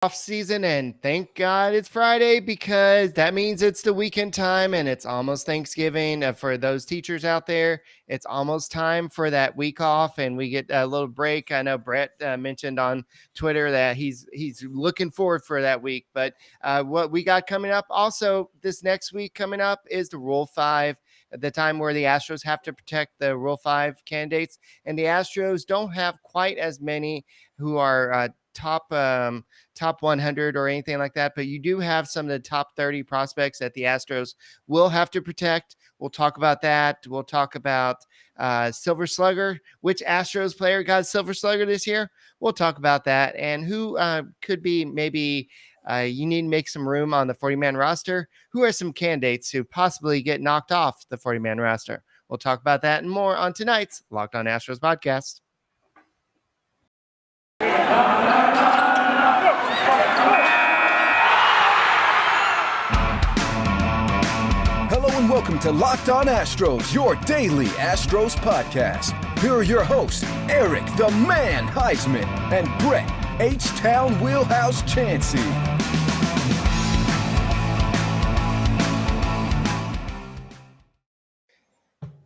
off season, and thank God it's Friday because that means it's the weekend time and it's almost Thanksgiving. For those teachers out there, it's almost time for that week off and we get a little break. I know Brett mentioned on Twitter that he's looking forward for that week. But what we got coming up also this next week coming up is the Rule 5, the time where the Astros have to protect the Rule 5 candidates, and the Astros don't have quite as many who are top 100 or anything like that, but you do have some of the top 30 prospects that the Astros will have to protect. We'll talk about that. We'll talk about Silver Slugger. Which Astros player got Silver Slugger this year? We'll talk about that, and who could be maybe you need to make some room on the 40-man roster. Who are some candidates who possibly get knocked off the 40-man roster? We'll talk about that and more on tonight's Locked On Astros podcast. Hello and welcome to Locked On Astros, your daily Astros podcast. Here are your hosts, Eric the Man Huysman and Brett H-Town Wheelhouse Chancey.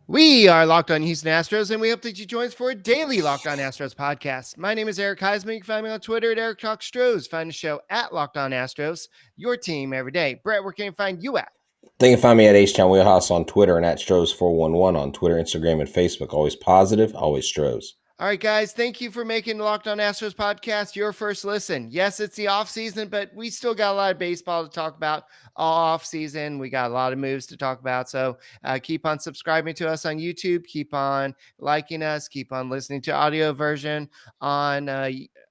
We are Locked On Houston Astros, and we hope that you join us for a daily Locked On Astros podcast. My name is Eric Huysman. You can find me on Twitter at Eric Talk Stros. Find the show at Locked On Astros, your team every day. Brett, where can you find you at? They can find me at H-Town Wheelhouse on Twitter and at Stros411 on Twitter, Instagram, and Facebook. Always positive, always Stros. All right, guys, thank you for making the Locked On Astros podcast your first listen. Yes, it's the off season, but we still got a lot of baseball to talk about all off season. We got a lot of moves to talk about. So keep on subscribing to us on YouTube. Keep on liking us. Keep on listening to audio version on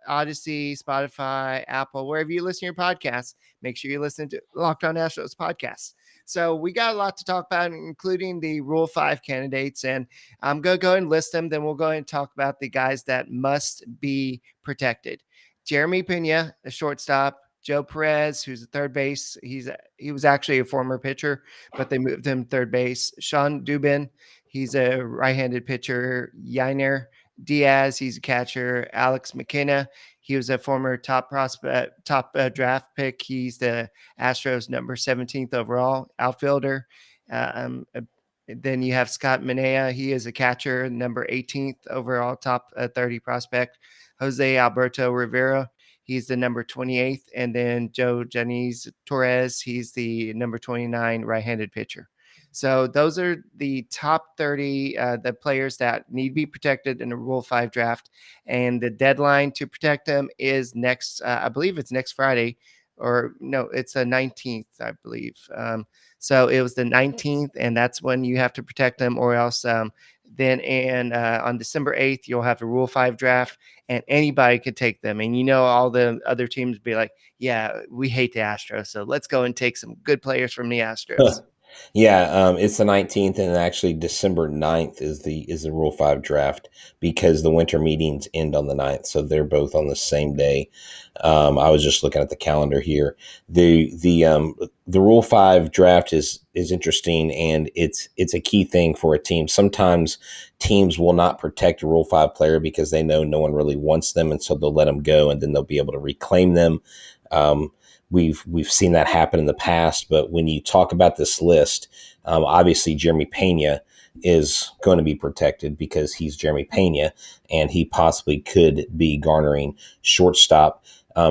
Odyssey, Spotify, Apple, wherever you listen to your podcasts. Make sure you listen to Locked On Astros podcast. So we got a lot to talk about, including the Rule 5 candidates, and I'm going to go and list them. Then we'll go ahead and talk about the guys that must be protected. Jeremy Pena, a shortstop. Joe Perez, who's a third base. He was actually a former pitcher, but they moved him third base. Sean Dubin, he's a right-handed pitcher. Yainer Diaz, he's a catcher. Alex McKenna, he was a former top draft pick. He's the Astros number 17th overall outfielder. Then you have Scott Manea. He is a catcher, number 18th overall top 30 prospect. Jose Alberto Rivera, he's the number 28th. And then Joe Janice Torres, he's the number 29 right-handed pitcher. So those are the top 30, the players that need to be protected in a Rule 5 draft. And the deadline to protect them is next, I believe it's next Friday, or no, it's the 19th, I believe. So it was the 19th, and that's when you have to protect them, or else then on December 8th, you'll have a Rule 5 draft, and anybody could take them. And all the other teams be like, yeah, we hate the Astros, so let's go and take some good players from the Astros. Yeah, it's the 19th, and actually December 9th is the Rule 5 draft because the winter meetings end on the 9th, so they're both on the same day. I was just looking at the calendar here. The Rule 5 draft is interesting, and it's a key thing for a team. Sometimes teams will not protect a Rule 5 player because they know no one really wants them, and so they'll let them go, and then they'll be able to reclaim them. We've seen that happen in the past, but when you talk about this list, obviously Jeremy Pena is going to be protected because he's Jeremy Pena, and he possibly could be garnering shortstop.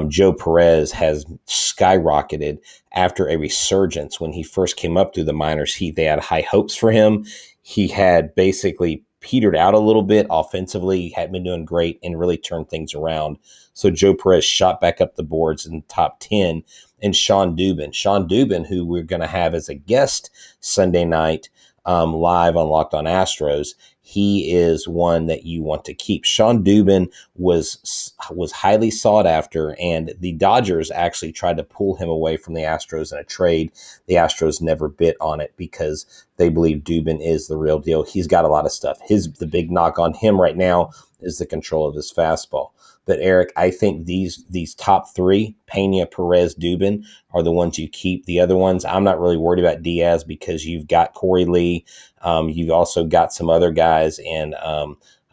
Joe Perez has skyrocketed after a resurgence. When he first came up through the minors, they had high hopes for him. He had basically petered out a little bit offensively, had been doing great, and really turned things around. So Joe Perez shot back up the boards in the top 10. And Sean Dubin, who we're going to have as a guest Sunday night live on Locked On Astros, he is one that you want to keep. Sean Dubin was highly sought after, and the Dodgers actually tried to pull him away from the Astros in a trade. The Astros never bit on it because they believe Dubin is the real deal. He's got a lot of stuff. The big knock on him right now is the control of his fastball. But Eric, I think these top three, Pena, Perez, Dubin, are the ones you keep. The other ones, I'm not really worried about Diaz because you've got Corey Lee. You've also got some other guys, and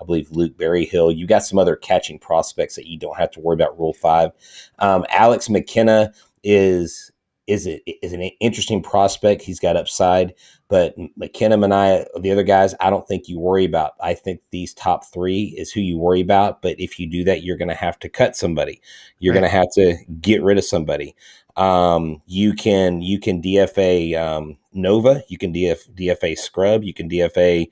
I believe Luke Berryhill. You got some other catching prospects that you don't have to worry about Rule 5. Alex McKenna is an interesting prospect. He's got upside, but McKenna and the other guys, I don't think you worry about. I think these top 3 is who you worry about. But if you do that, you're going to have to cut somebody. You're going to have to get rid of somebody. You can DFA Nova. You can DFA Scrub. You can DFA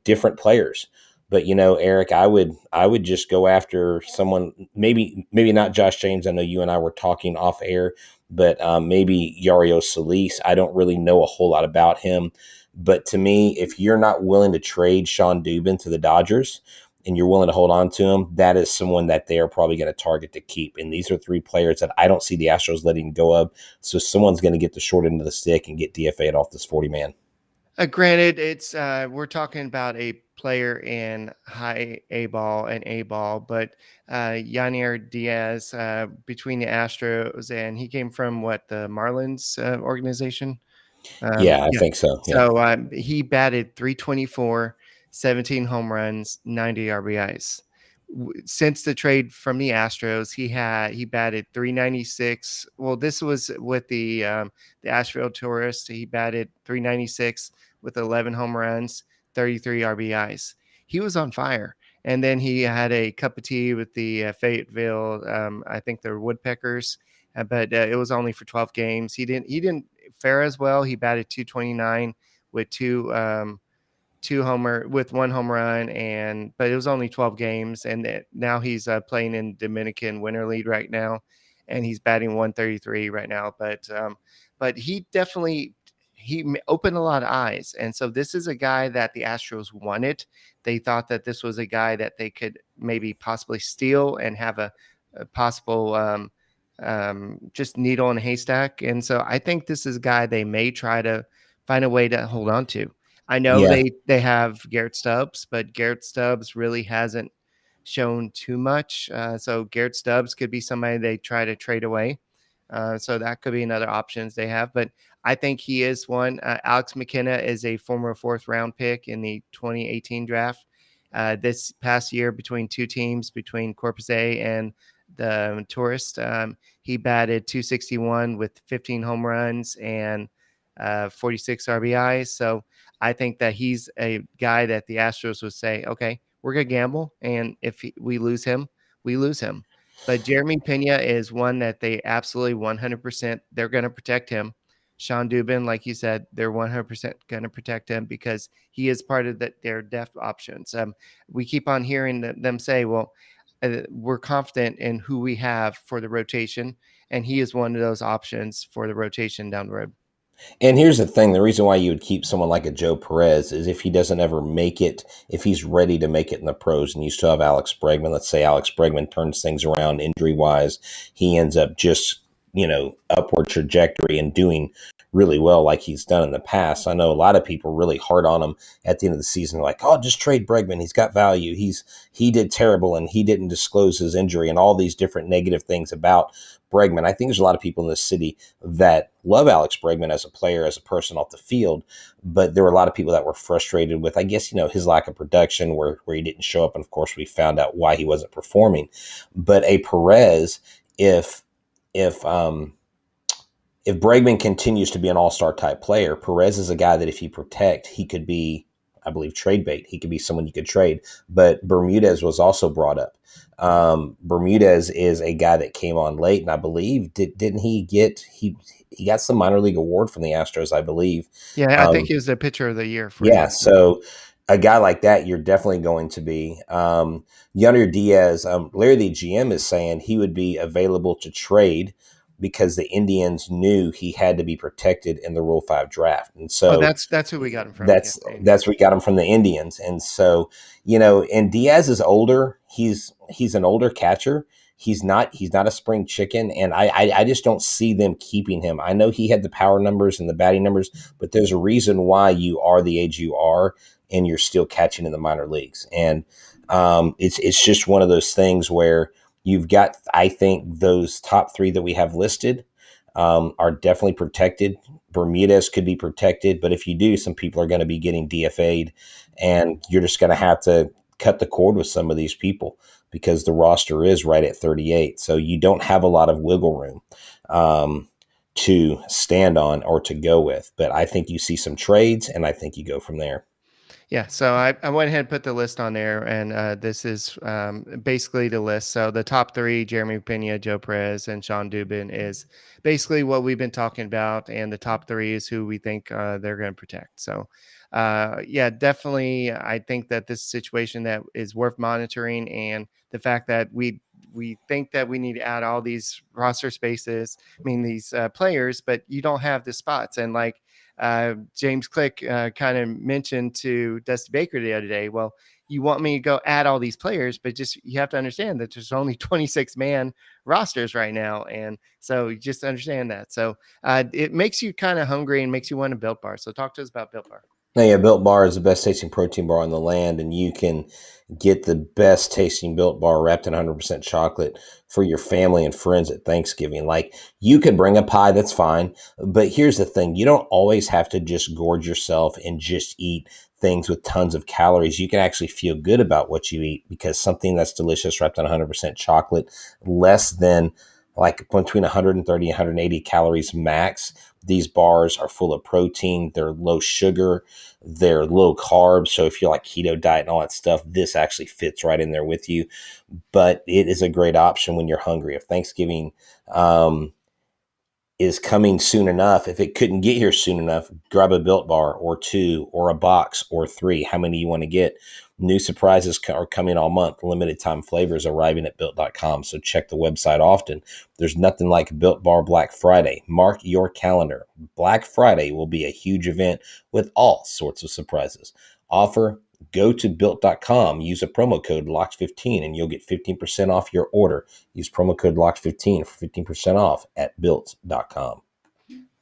different players. But Eric, I would just go after someone. Maybe not Josh James. I know you and I were talking off air, but maybe Yariel Solis. I don't really know a whole lot about him, but to me, if you're not willing to trade Sean Dubin to the Dodgers and you're willing to hold on to him, that is someone that they are probably going to target to keep. And these are 3 players that I don't see the Astros letting go of. So someone's going to get the short end of the stick and get DFA'd off this 40-man. Granted, it's we're talking about a player in high A ball, but Yanier Diaz between the Astros, and he came from the Marlins organization. I think so. Yeah. So he batted 324, 17 home runs, 90 RBIs. Since the trade from the Astros, he batted 396. Well, this was with the Asheville Tourists. He batted 396 with 11 home runs, 33 RBIs. He was on fire. And then he had a cup of tea with the Fayetteville, I think they're Woodpeckers, but it was only for 12 games. He didn't fare as well. He batted 229 with one home run, but it was only 12 games, and now he's playing in Dominican Winter League right now, and he's batting 133 right now. But he definitely opened a lot of eyes, and so this is a guy that the Astros wanted. They thought that this was a guy that they could maybe possibly steal and have a possible just needle in a haystack, and so I think this is a guy they may try to find a way to hold on to. I know they have Garrett Stubbs, but Garrett Stubbs really hasn't shown too much. So Garrett Stubbs could be somebody they try to trade away. So that could be another options they have. But I think he is one. Alex McKenna is a former 4th-round pick in the 2018 draft. This past year between 2 teams, between Corpus A and the Tourist, he batted 261 with 15 home runs and 46 RBIs. So I think that he's a guy that the Astros would say, okay, we're going to gamble. And if we lose him, we lose him. But Jeremy Pena is one that they absolutely 100%, they're going to protect him. Sean Dubin, like you said, they're 100% going to protect him because he is part of their depth options. We keep on hearing them say, well, we're confident in who we have for the rotation. And he is one of those options for the rotation down the road. And here's the thing, the reason why you would keep someone like a Joe Perez is if he doesn't ever make it, if he's ready to make it in the pros, and you still have Alex Bregman. Let's say Alex Bregman turns things around injury-wise. He ends up just, upward trajectory and doing really well like he's done in the past. I know a lot of people really hard on him at the end of the season, like, oh, just trade Bregman. He's got value. He did terrible and he didn't disclose his injury and all these different negative things about Bregman. I think there's a lot of people in this city that love Alex Bregman as a player, as a person off the field, but there were a lot of people that were frustrated with, I guess, his lack of production where he didn't show up. And of course, we found out why he wasn't performing. But a Perez, if Bregman continues to be an all-star type player, Perez is a guy that if you protect, he could be, I believe, trade bait. He could be someone you could trade. But Bermudez was also brought up. Bermudez is a guy that came on late, and I believe didn't he get he got some minor league award from the Astros, I believe. Yeah, I think he was the pitcher of the year. So a guy like that, you're definitely going to be. Yanier Diaz, Larry the GM is saying he would be available to trade because the Indians knew he had to be protected in the Rule 5 draft. And so that's who we got him from. That's we got him from the Indians. And so, and Diaz is older. He's an older catcher. He's not a spring chicken. And I just don't see them keeping him. I know he had the power numbers and the batting numbers, but there's a reason why you are the age you are and you're still catching in the minor leagues. And it's just one of those things where you've got, I think, those top 3 that we have listed. are definitely protected. Bermudez could be protected, but if you do, some people are going to be getting DFA'd, and you're just going to have to cut the cord with some of these people because the roster is right at 38. So you don't have a lot of wiggle room to stand on or to go with. But I think you see some trades, and I think you go from there. Yeah, so I went ahead and put the list on there, and this is basically the list. So the top three: Jeremy Pena, Joe Perez, and Sean Dubin, is basically what we've been talking about, and the top three is who we think they're going to protect. So, yeah, definitely, I think that this situation that is worth monitoring, and the fact that we think that we need to add all these roster spaces, I mean these players, but you don't have the spots, and like James Click kind of mentioned to Dusty Baker the other day, well, you want me to go add all these players, but just you have to understand that there's only 26 man rosters right now. And so you just understand that. So it makes you kind of hungry and makes you want a Built Bar. So talk to us about Built Bar. Now, yeah, Built Bar is the best tasting protein bar on the land, and you can get the best tasting Built Bar wrapped in 100% chocolate for your family and friends at Thanksgiving. Like, you could bring a pie, that's fine, but here's the thing. You don't always have to just gorge yourself and just eat things with tons of calories. You can actually feel good about what you eat because something that's delicious wrapped in 100% chocolate, less than like between 130 and 180 calories max. These bars are full of protein. They're low sugar. They're low carb. So if you're like keto diet and all that stuff, this actually fits right in there with you. But it is a great option when you're hungry. If Thanksgiving is coming soon enough, if it couldn't get here soon enough, grab a Built Bar or two or a box or three, how many you want to get. New surprises are coming all month. Limited time flavors arriving at built.com. So check the website often. There's nothing like Built Bar Black Friday. Mark your calendar. Black Friday will be a huge event with all sorts of surprises. Offer: go to built.com, use a promo code LOCKED15, and you'll get 15% off your order. Use promo code LOCKED15 for 15% off at built.com.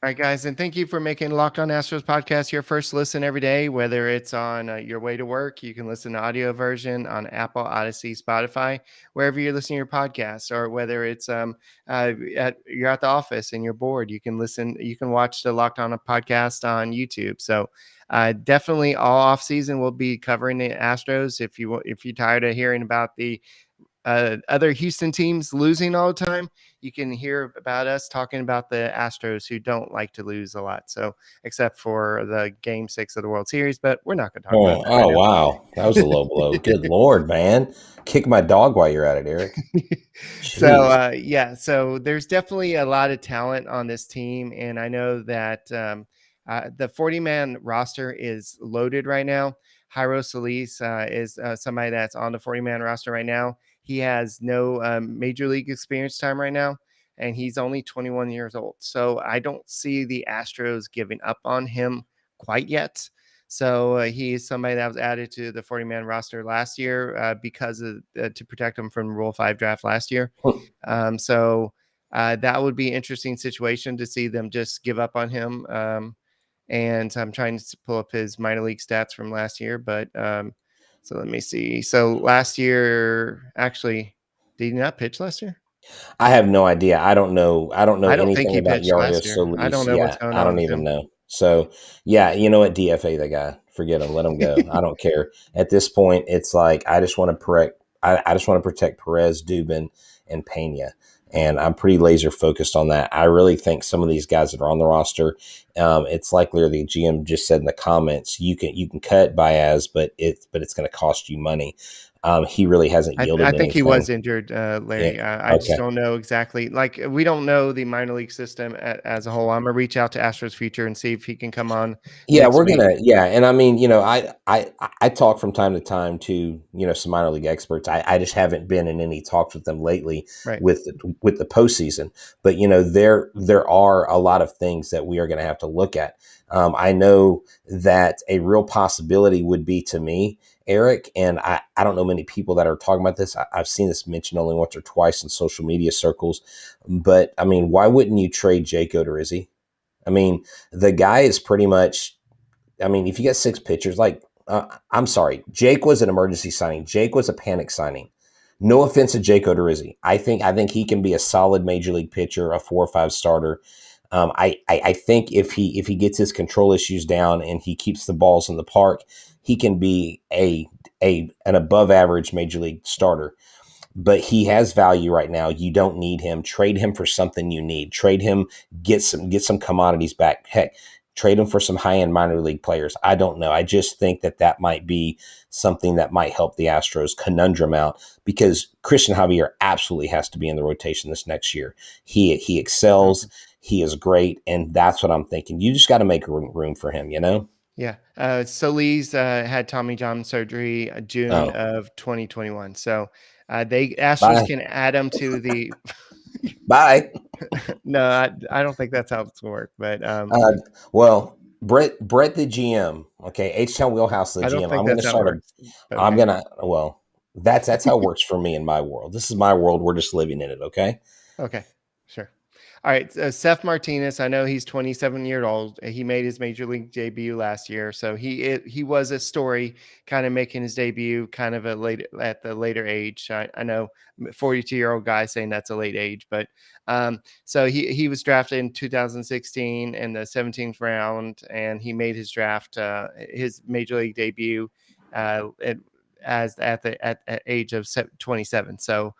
All right, guys, and thank you for making Locked On Astros podcast your first listen every day. Whether it's on your way to work, you can listen to audio version on Apple, Odyssey, Spotify, wherever you're listening to your podcasts, or whether it's you're at the office and you're bored, you can listen. You can watch the Locked On podcast on YouTube. So definitely, all off season we'll be covering the Astros. If you're tired of hearing about the other Houston teams losing all the time, you can hear about us talking about the Astros, who don't like to lose a lot. So, except for the Game 6 of the World Series, but we're not going to talk about that. Oh, wow. That was a low blow. Good Lord, man. Kick my dog while you're at it, Eric. So, yeah, so there's definitely a lot of talent on this team. And I know that the 40-man roster is loaded right now. Jairo Solis is somebody that's on the 40-man roster right now. He has no major league experience time right now, and he's only 21 years old. So I don't see the Astros giving up on him quite yet. So he is somebody that was added to the 40-man roster last year because of to protect him from the Rule 5 draft last year. So that would be an interesting situation to see them just give up on him. And I'm trying to pull up his minor league stats from last year, but so let me see. So last year, actually, did he not pitch last year? I have no idea. I don't know I don't think anything he about pitched Yario last year. I don't Solis. know what's Yeah, going I on don't with even him. know. So, yeah, you know what? DFA the guy. Forget him. Let him go. I don't care. At this point, it's like I just want to protect Perez, Dubin, and Pena. And I'm pretty laser focused on that. I really think some of these guys that are on the roster, it's like literally the GM just said in the comments, you can cut Baez, but it's going to cost you money. He really hasn't yielded I think he anything. was injured, Larry. Yeah. I just Okay. don't know exactly. Like, we don't know the minor league system as a whole. I'm gonna reach out to Astros Future and see if he can come on Yeah, next we're week. gonna. Yeah, and I mean, I talk from time to time to some minor league experts. I just haven't been in any talks with them lately Right. with the postseason. But there are a lot of things that we are going to have to look at. I know that a real possibility would be, to me, Eric, and I don't know many people that are talking about this. I've seen this mentioned only once or twice in social media circles. But I mean, why wouldn't you trade Jake Odorizzi? I mean, the guy is pretty much. I mean, if you get 6 pitchers, like I'm sorry, Jake was an emergency signing. Jake was a panic signing. No offense to Jake Odorizzi. I think he can be a solid major league pitcher, a 4 or 5 starter. I think if he gets his control issues down and he keeps the balls in the park, he can be an above average major league starter. But he has value right now. You don't need him. Trade him for something you need. Trade him, get some commodities back. Heck, trade him for some high-end minor league players. I don't know. I just think that might be something that might help the Astros conundrum out, because Christian Javier absolutely has to be in the rotation this next year. He excels. He is great, and that's what I'm thinking. You just got to make room for him, you know? Yeah. Solis had Tommy John surgery June of 2021. So Astros Bye. can add him to the. Bye. No, I don't think that's how it's going to work. But Well, Brett the GM, okay, H-Town Wheelhouse the I don't GM. think I'm going to that's how it start works. Okay. that's how it works for me in my world. This is my world. We're just living in it, okay? Okay. Sure. All right, Seth Martinez. I know he's 27 years old. He made his major league debut last year, so he was a story, kind of making his debut kind of at the later age. I know 42-year-old guy saying that's a late age, but so he was drafted in 2016 in the 17th round, and he made his his major league debut at age of 27. So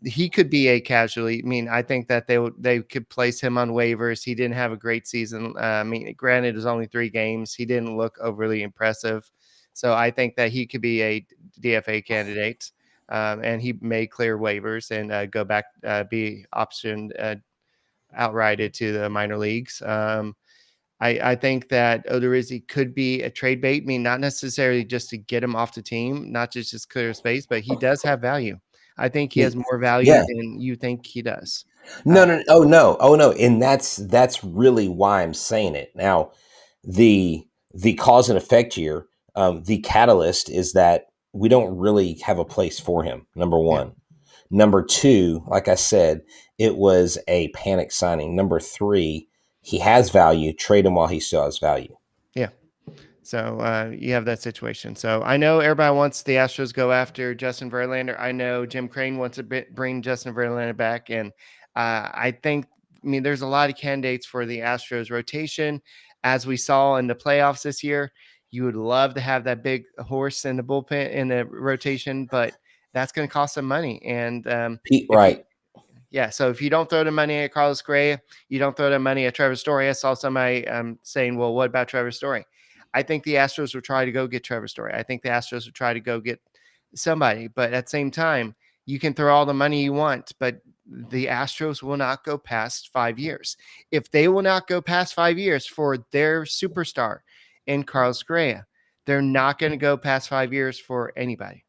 he could be a casualty. I mean, I think that they could place him on waivers. He didn't have a great season. I mean, granted, it was only 3 games. He didn't look overly impressive. So I think that he could be a DFA candidate, and he may clear waivers and go back, be optioned outrighted to the minor leagues. I think that Odorizzi could be a trade bait. I mean, not necessarily just to get him off the team, not just clear space, but he does have value. I think he has more value Yeah. than you think he does. No. Oh no. And that's really why I'm saying it. Now, the cause and effect here, the catalyst is that we don't really have a place for him. Number Yeah. one. Number two, like I said, it was a panic signing. Number three, he has value. Trade him while he still has value. Yeah. So you have that situation. So I know everybody wants the Astros go after Justin Verlander. I know Jim Crane wants to bring Justin Verlander back. And I mean, there's a lot of candidates for the Astros rotation. As we saw in the playoffs this year, you would love to have that big horse in the bullpen in the rotation, but that's going to cost some money. And Right. So if you don't throw the money at Carlos Correa, you don't throw the money at Trevor Story. I saw somebody saying, well, what about Trevor Story? I think the Astros will try to go get Trevor Story. I think the Astros will try to go get somebody. But at the same time, you can throw all the money you want, but the Astros will not go past 5 years. If they will not go past 5 years for their superstar in Carlos Correa, they're not going to go past 5 years for anybody.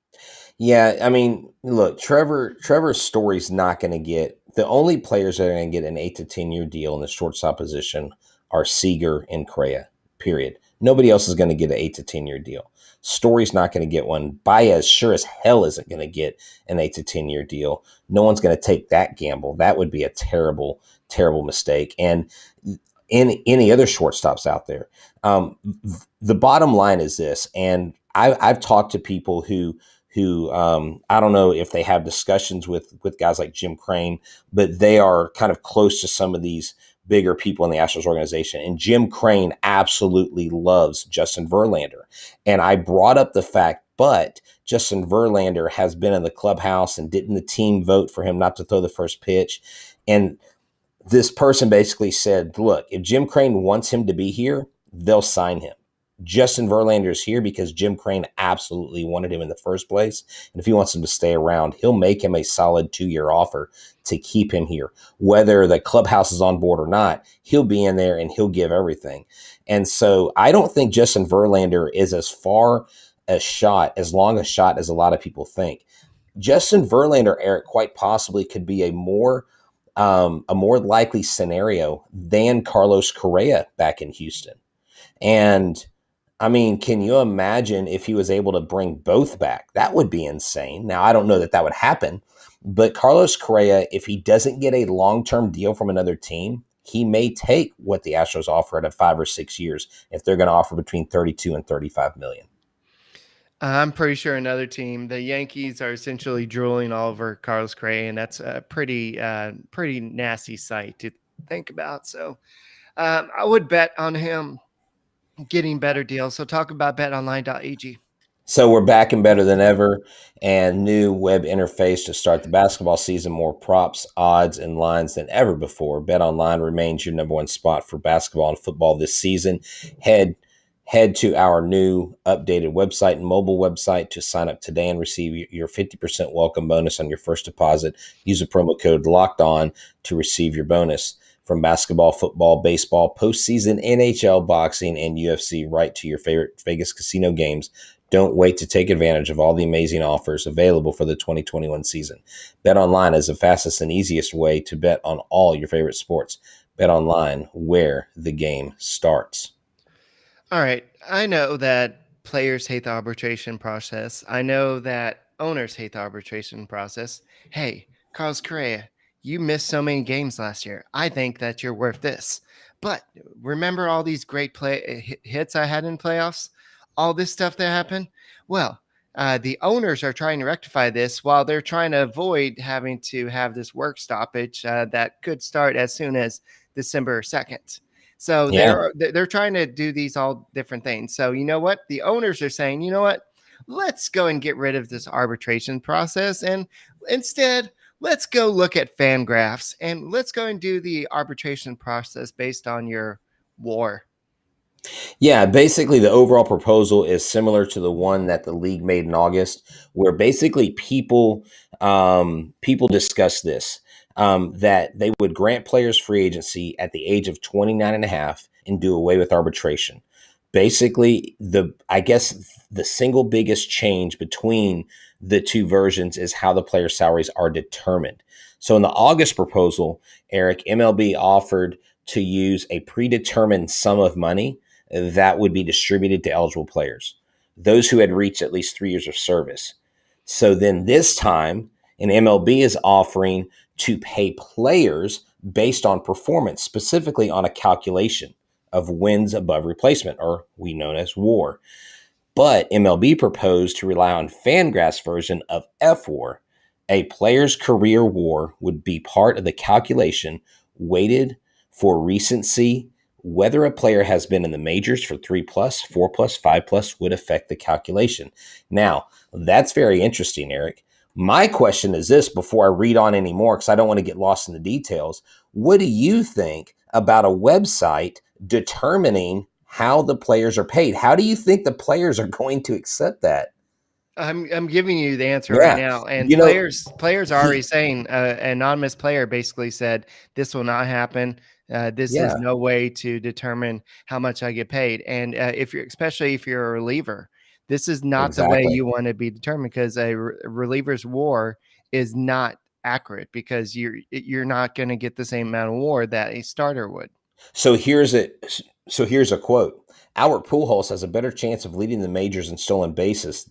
Yeah, I mean, look, Trevor's Story's not going to get the only players that are going to get an 8 to 10 year deal in the shortstop position are Seager and Correa. Period. Nobody else is going to get an 8 to 10 year deal. Story's not going to get one. Baez sure as hell isn't going to get an 8 to 10 year deal. No one's going to take that gamble. That would be a terrible, terrible mistake. And any other shortstops out there. The bottom line is this, and I've talked to people who I don't know if they have discussions with guys like Jim Crane, but they are kind of close to some of these bigger people in the Astros organization. And Jim Crane absolutely loves Justin Verlander. And I brought up the fact, but Justin Verlander has been in the clubhouse, and didn't the team vote for him not to throw the first pitch? And this person basically said, look, if Jim Crane wants him to be here, they'll sign him. Justin Verlander is here because Jim Crane absolutely wanted him in the first place. And if he wants him to stay around, he'll make him a solid 2-year offer to keep him here. Whether the clubhouse is on board or not, he'll be in there and he'll give everything. And so I don't think Justin Verlander is as long a shot as a lot of people think. Justin Verlander, Eric, quite possibly could be a more likely scenario than Carlos Correa back in Houston. And I mean, can you imagine if he was able to bring both back? That would be insane. Now, I don't know that would happen, but Carlos Correa, if he doesn't get a long-term deal from another team, he may take what the Astros offer at 5 or 6 years if they're going to offer between 32 and 35 million. I'm pretty sure another team, the Yankees, are essentially drooling all over Carlos Correa, and that's a pretty nasty sight to think about. So I would bet on him getting better deals. So talk about betonline.ag. So we're back and better than ever, and new web interface to start the basketball season. More props, odds, and lines than ever before. BetOnline remains your number one spot for basketball and football this season. Head to our new updated website and mobile website to sign up today and receive your 50% welcome bonus on your first deposit. Use the promo code Locked On to receive your bonus. From basketball, football, baseball, postseason, NHL, boxing, and UFC, right to your favorite Vegas casino games. Don't wait to take advantage of all the amazing offers available for the 2021 season. BetOnline is the fastest and easiest way to bet on all your favorite sports. BetOnline, where the game starts. All right. I know that players hate the arbitration process. I know that owners hate the arbitration process. Hey, Carlos Correa, you missed so many games last year. I think that you're worth this. But remember all these great hits I had in playoffs? All this stuff that happened? Well, the owners are trying to rectify this while they're trying to avoid having to have this work stoppage that could start as soon as December 2nd. So Yeah. they're trying to do these all different things. So you know what? The owners are saying, you know what? Let's go and get rid of this arbitration process, and instead let's go look at fan graphs and let's go and do the arbitration process based on your WAR. Yeah, basically the overall proposal is similar to the one that the league made in August, where basically people discuss this, that they would grant players free agency at the age of 29 and a half and do away with arbitration. Basically, I guess the single biggest change between the two versions is how the player salaries are determined. So in the August proposal, Eric, MLB offered to use a predetermined sum of money that would be distributed to eligible players, those who had reached at least 3 years of service. So then this time, an MLB is offering to pay players based on performance, specifically on a calculation of wins above replacement, or we know as WAR. But MLB proposed to rely on Fangraph's version of FWAR. A player's career WAR would be part of the calculation, weighted for recency. Whether a player has been in the majors for 3+, 4+, 5+ would affect the calculation. Now, that's very interesting, Eric. My question is this before I read on any more, because I don't want to get lost in the details. What do you think about a website determining how the players are paid? How do you think the players are going to accept that? I'm giving you the answer right Yeah. now, and You know, players are already saying. An anonymous player basically said this will not happen. This is yeah, no way to determine how much I get paid. And especially if you're a reliever, this is not the way exactly. you want to be determined, because a reliever's WAR is not accurate, because you're not going to get the same amount of WAR that a starter would. So here's a quote. Albert Pujols has a better chance of leading the majors in stolen bases,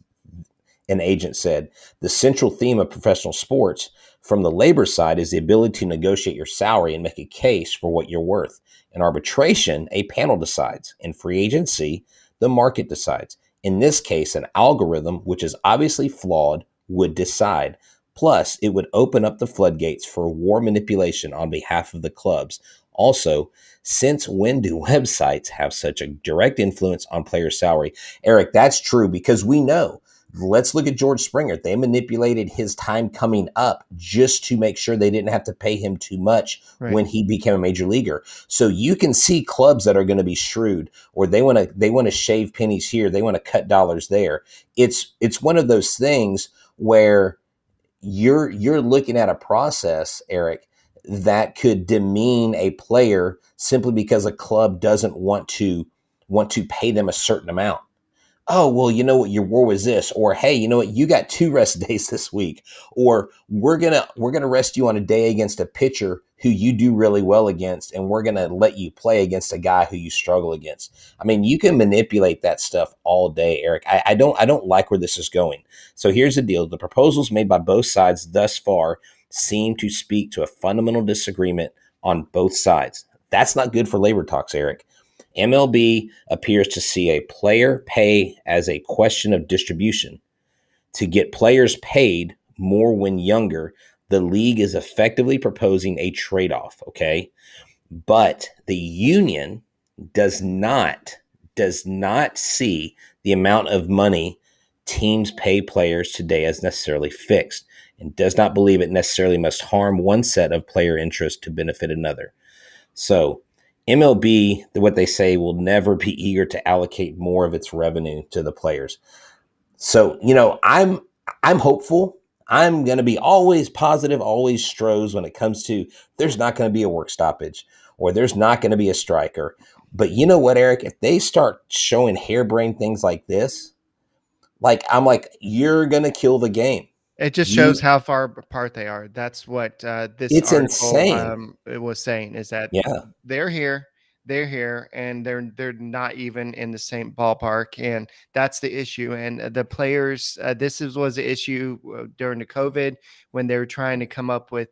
an agent said. The central theme of professional sports from the labor side is the ability to negotiate your salary and make a case for what you're worth. In arbitration, a panel decides. In free agency, the market decides. In this case, an algorithm, which is obviously flawed, would decide. Plus, it would open up the floodgates for WAR manipulation on behalf of the clubs. Also, since when do websites have such a direct influence on player salary? Eric, that's true, because we know. Let's look at George Springer. They manipulated his time coming up just to make sure they didn't have to pay him too much when he became a major leaguer. So you can see clubs that are going to be shrewd, or they want to shave pennies here, they want to cut dollars there. It's one of those things where you're looking at a process, Eric, that could demean a player simply because a club doesn't want to pay them a certain amount. Oh, well, you know what, your WAR was this, or hey, you know what, you got 2 rest days this week, or we're gonna rest you on a day against a pitcher who you do really well against, and we're gonna let you play against a guy who you struggle against. I mean, you can manipulate that stuff all day, Eric. I don't like where this is going. So here's the deal: the proposals made by both sides thus far seem to speak to a fundamental disagreement on both sides. That's not good for labor talks, Eric. MLB appears to see a player pay as a question of distribution. To get players paid more when younger, the league is effectively proposing a trade-off, okay? But the union does not see the amount of money teams pay players today as necessarily fixed, and does not believe it necessarily must harm one set of player interests to benefit another. So MLB, what they say, will never be eager to allocate more of its revenue to the players. So, I'm hopeful. I'm going to be always positive, always Stros when it comes to there's not going to be a work stoppage or there's not going to be a striker. But you know what, Eric? If they start showing harebrained things like this, I'm like, you're going to kill the game. It just shows how far apart they are. That's what this It's article insane. it was saying, is that Yeah. they're here, and they're not even in the same ballpark, and that's the issue. And the players, was the issue during the COVID when they were trying to come up with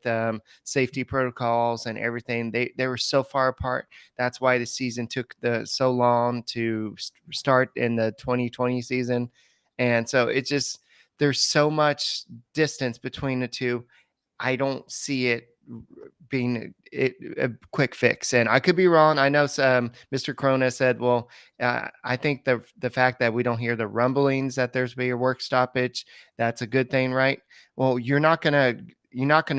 safety protocols and everything. They were so far apart. That's why the season took so long to start in the 2020 season, and so it just. There's so much distance between the two. I don't see it being a quick fix, and I could be wrong. I know Mr. Corona said, "Well, I think the fact that we don't hear the rumblings that there's be a work stoppage, that's a good thing, right?" Well, you're not gonna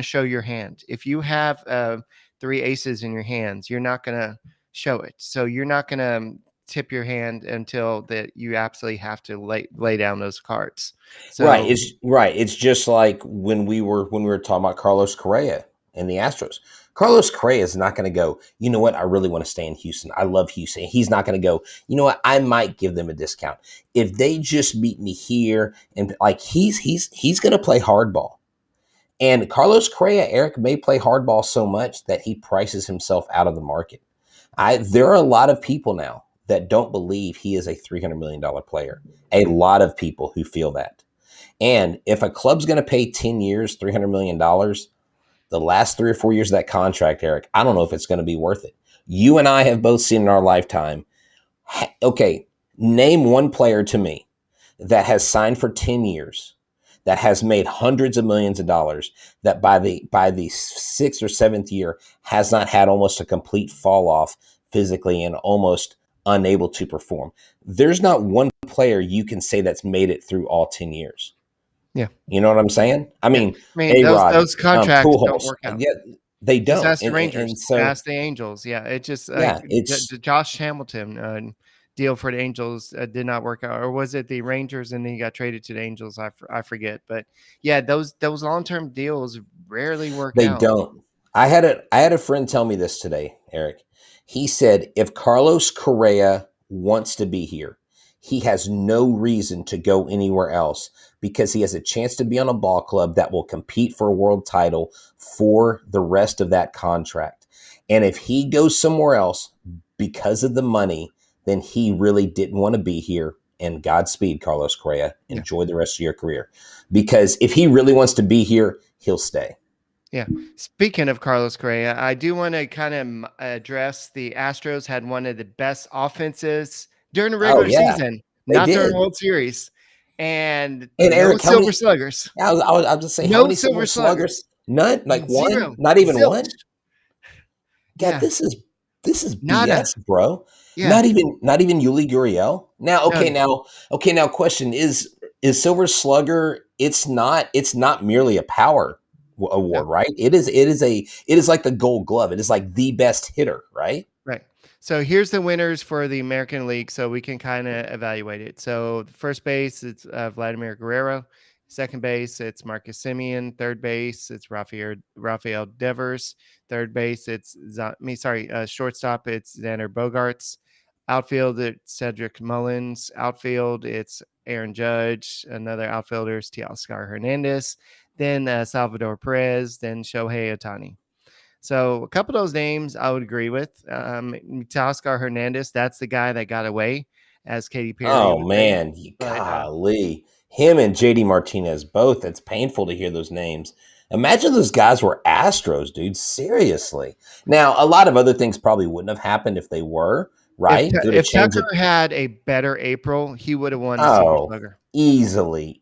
show your hand if you have 3 aces in your hands. You're not gonna show it, so you're not gonna tip your hand until that you absolutely have to lay down those cards. So Right. It's just like when we were talking about Carlos Correa and the Astros. Carlos Correa is not going to go, you know what? I really want to stay in Houston. I love Houston. He's not going to go, you know what? I might give them a discount if they just meet me here. And he's going to play hardball. And Carlos Correa, Eric, may play hardball so much that he prices himself out of the market. There are a lot of people now that don't believe he is a $300 million player. A lot of people who feel that. And if a club's going to pay 10 years, $300 million, the last 3 or 4 years of that contract, Eric, I don't know if it's going to be worth it. You and I have both seen in our lifetime. Okay, name one player to me that has signed for 10 years, that has made hundreds of millions of dollars, that by the 6th or 7th year has not had almost a complete fall off physically and almost unable to perform. There's not one player you can say that's made it through all 10 years. Yeah. You know what I'm saying? I mean, those contracts don't work out. Yeah, they don't. Just ask the Rangers, and so, ask the Angels. Yeah, it just it's the Josh Hamilton deal for the Angels did not work out, or was it the Rangers and then he got traded to the Angels? I forget, but yeah, those long-term deals rarely work out. They don't. I had a friend tell me this today, Eric. He said if Carlos Correa wants to be here, he has no reason to go anywhere else because he has a chance to be on a ball club that will compete for a world title for the rest of that contract. And if he goes somewhere else because of the money, then he really didn't want to be here. And Godspeed, Carlos Correa. Enjoy the rest of your career. Because if he really wants to be here, he'll stay. Yeah. Speaking of Carlos Correa, I do want to kind of address the Astros had one of the best offenses during the regular season, not during World Series. And Eric, Silver Sluggers. I was just saying, how many Silver Sluggers? None, like one, zero. Not even Zilch. one. God, this is Nada. BS, bro. Yeah. Not even Yuli Gurriel. Now, question is Silver Slugger? It's not merely a power award, right? It is like the Gold Glove. It is like the best hitter, right? Right. So here's the winners for the American League, so we can kind of evaluate it. So the first base, it's Vladimir Guerrero. Second base, it's Marcus Semien. Third base, it's Rafael Devers. Third base, it's shortstop, it's Xander Bogaerts. Outfield, it's Cedric Mullins. Outfield, it's Aaron Judge. Another outfielder is Teoscar Hernandez. Then Salvador Perez. Then Shohei Ohtani. So a couple of those names I would agree with. Teoscar Hernandez, that's the guy that got away, as Katy Perry. Oh man, golly. Him and JD Martinez both. It's painful to hear those names. Imagine those guys were Astros, dude. Seriously. Now, a lot of other things probably wouldn't have happened if they were, right? It would have If changed it. Tucker had a better April, he would have won the Super Oh, Slugger. easily.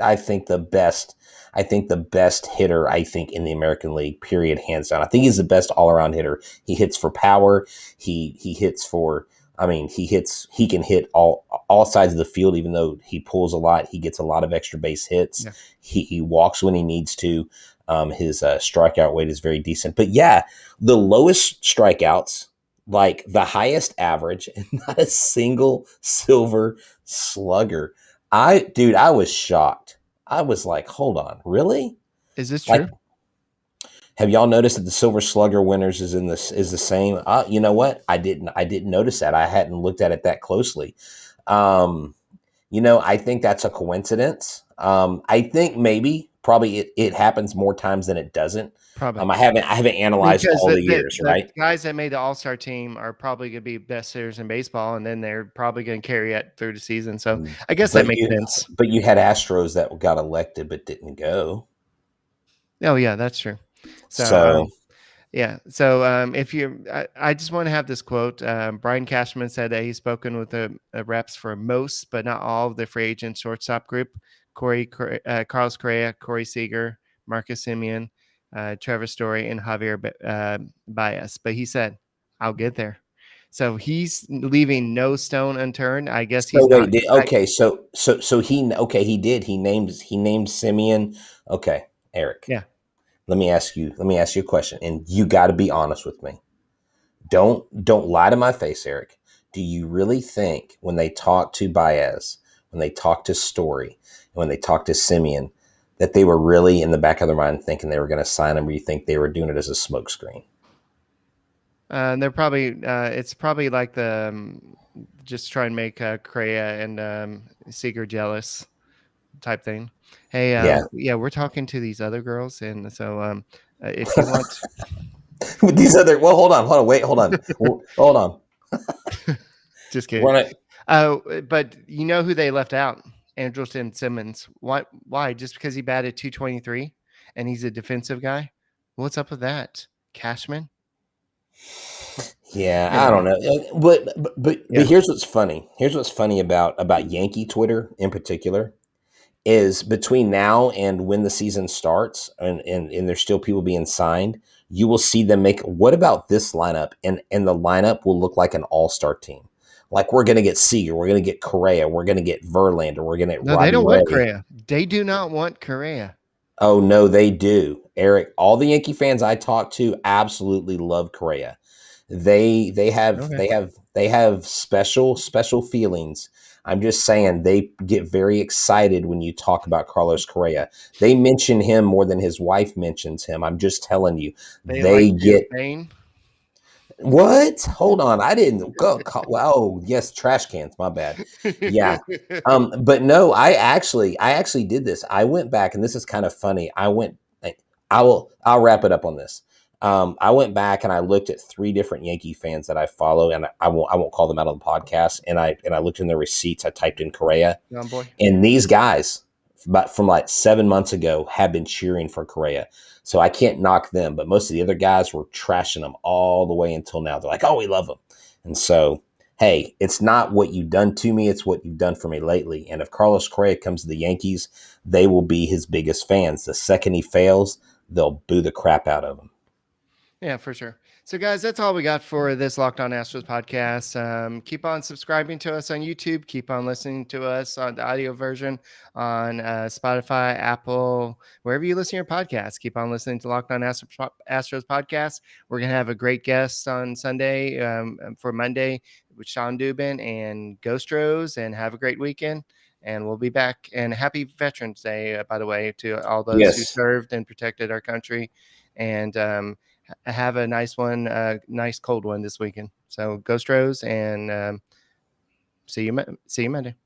I think the best hitter, I think, in the American League, period, hands down. I think he's the best all around hitter. He hits for power. He hits for, I mean, he can hit all sides of the field, even though he pulls a lot. He gets a lot of extra base hits. Yeah. He walks when he needs to. His strikeout rate is very decent. But yeah, the lowest strikeouts, like the highest average, and not a single silver slugger. I was shocked. I was like, hold on, really? Is this Like, true? have y'all noticed that the silver slugger winners is the same? You know what? I didn't notice that. I hadn't looked at it that closely. I think that's a coincidence. I think probably it happens more times than it doesn't. Probably. I haven't analyzed Because all the years, the right? guys that made the All-Star team are probably going to be best hitters in baseball, and then they're probably going to carry it through the season. So I guess that makes sense. But you had Astros that got elected but didn't go. Oh yeah, that's true. So Yeah. So if you, I just want to have this quote. Brian Cashman said that he's spoken with the reps for most, but not all of the free agent shortstop group: Carlos Correa, Corey Seager, Marcus Simeon, Trevor Story, and Javier Baez. But he said, "I'll get there." So he's leaving no stone unturned. I guess he's not. He did. He named Simeon. Okay, Eric. Yeah. Let me ask you a question, and you got to be honest with me. Don't lie to my face, Eric. Do you really think when they talk to Baez, when they talk to Story, and when they talk to Simeon, that they were really in the back of their mind thinking they were going to sign him, or you think they were doing it as a smokescreen? They're probably it's probably like the just try and make Correa and Seager jealous type thing. Hey, Yeah. we're talking to these other girls, and so if you want, With these other, well, hold on, wait, hold on. just kidding. Run it. But you know who they left out? Andrelton Simmons. What? Why? Just because he batted 223 and he's a defensive guy? What's up with that? Cashman? Yeah, Anyway. I don't know, but here's what's funny. Here's what's funny about Yankee Twitter in particular is between now and when the season starts, and there's still people being signed, you will see them make. What about this lineup? And the lineup will look like an all-star team. Like we're gonna get Seager, we're gonna get Correa, we're gonna get Verlander, we're gonna get No, Robbie they don't Ray. want Correa. They do not want Correa. Oh no, they do, Eric. All the Yankee fans I talk to absolutely love Correa. They have special feelings. I'm just saying they get very excited when you talk about Carlos Correa. They mention him more than his wife mentions him. I'm just telling you. They They like get Bane. what? Hold on. I didn't go. Oh, yes, trash cans. My bad. Yeah. But no, I actually did this. I went back, and this is kind of funny. I'll wrap it up on this. I went back and I looked at 3 different Yankee fans that I follow, and I won't call them out on the podcast. And I looked in their receipts. I typed in Correa, Young boy. and these guys, but from like 7 months ago, have been cheering for Correa. So I can't knock them, but most of the other guys were trashing them all the way until now. They're like, "Oh, we love him," and so hey, it's not what you've done to me; it's what you've done for me lately. And if Carlos Correa comes to the Yankees, they will be his biggest fans. The second he fails, they'll boo the crap out of him. Yeah, for sure. So, guys, that's all we got for this Locked On Astros podcast. Keep on subscribing to us on YouTube. Keep on listening to us on the audio version on Spotify, Apple, wherever you listen to your podcasts. Keep on listening to Locked On Astros podcast. We're going to have a great guest on Sunday for Monday with Sean Dubin and Ghost Rose. And have a great weekend. And we'll be back. And happy Veterans Day, by the way, to all those who served and protected our country. And have a nice one, nice cold one this weekend. So Ghost Rose, and see you Monday.